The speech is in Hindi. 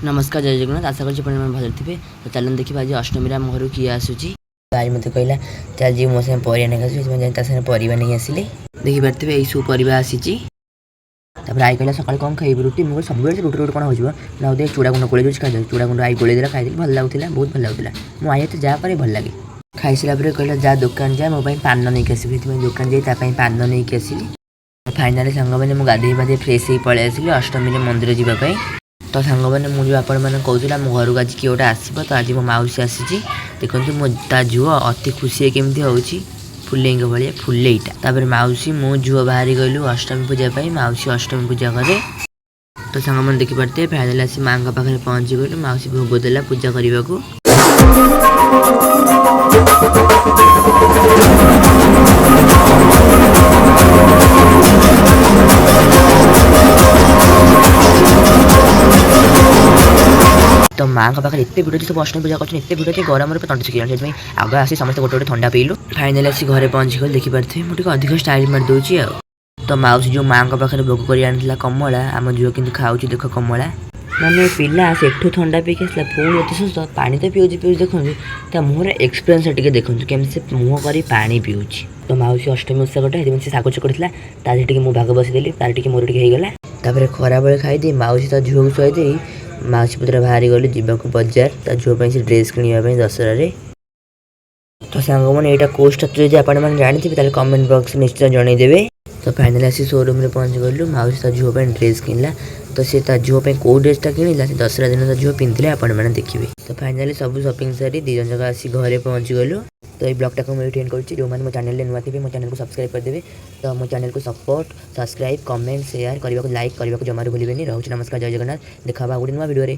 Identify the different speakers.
Speaker 1: नमस्कार जय जगन्नाथ आशा कर भल थे। तो चलन देखा आज अष्टमी आम घर किए आसूसी भाई मत कहला चल जी मो साथ पर नहीं परिवा नहीं आसिले देखिपे यही सब परिवा आसी आई कहला सका कौन खाइबी रुटी मुझे सब रुटी रुटी कौन हो ना चूड़ा गुंड गोल खाई चूड़ा गुंड आई गोल देला खाई भल लगुला बहुत भल लगुला मो आई तो जहाँ भल लगे खाई सारा कहला जा दुकान जा मो पान नहीं आसबि दुकान जाए पान नहीं आसली फाइनाली सांग मैंने गाधे बाधे फ्रेश हो पलि आसली अष्टमी मंदिर जावाई। तो सांग मैंने मुझे आपण मैंने कहूला मो घर को आज किए गोटे आसो तो आज मो मौसी आसी देखो मो ता झुआ अति खुशी केमती हो फुले भाया फुलेटा तापर मौसी मो झुआ बाहरी गलु अष्टमी पूजा मौसी अष्टमी पूजा करे। तो सांग मैंने देखिपे फाइनाल आसी माँ पाखे पहुँची गलु मौसी भोग देला पूजा करने को। तो माँ पाखे एत भिड़ सब अष्टमी पूजा करते भिड़ गरम तंट शिखी आग आसी समस्त गोटे गोटे ठंडा पीलु फाइनाल आसी घरे पहुँची गल देखिपे मुझे अधिक स्टाइल मारिदे। तो मौसी जो माँ पाखे भोग कर आनी कमला आम झुआ कि खाऊ देख कमला माने पिला सेठू ठंडा पीक आसला पुणी एत सुस्त पा तो पीऊँ पीऊँ देखो मुहर एक्सपीरियंस टे देखो केमती से मुँह कर पा पीऊँ। तो मौसी अष्टमी ओषा गोटे से शाग चकड़ी ताकि मो भाग बसदेली तार टे मोर टे होगला तापर खरा बेले खाई मौसी तो झुआ को शुआई मौसी पुत्र बाहरी गली जावाक बजार ता झुआ से ड्रेस किणवाई दशहरा। तो सांग मैंने यहाँ को स्ट्रक्चर जब आप जानते कमेंट बॉक्स में निश्चय जनईदेवे। तो फाइनाल आसी शोरूम में पहुँच गलु मौसी ता झुआ ड्रेस किणला तो सी ता झुआ कौ ड्रेसटा किणला से दशहरा दिन झुआ पिंधे आपने देखिए। तो फाइनाली सब शॉपिंग सारी दीजन जगह आसी घरे पहुँच गलु। तो ये ब्लॉगटा को मुझे एंड कर जो मैंने मो चैनल नुआ थे मो चैनल को सब्सक्राइब करदेवे। तो मो चैनल को सपोर्ट सब्सक्राइब कमेंट शेयर करने को लाइक करने को जमार भूलें। रोच नमस्कार जय जगन्नाथ देखा गोटे नुआ वीडियो।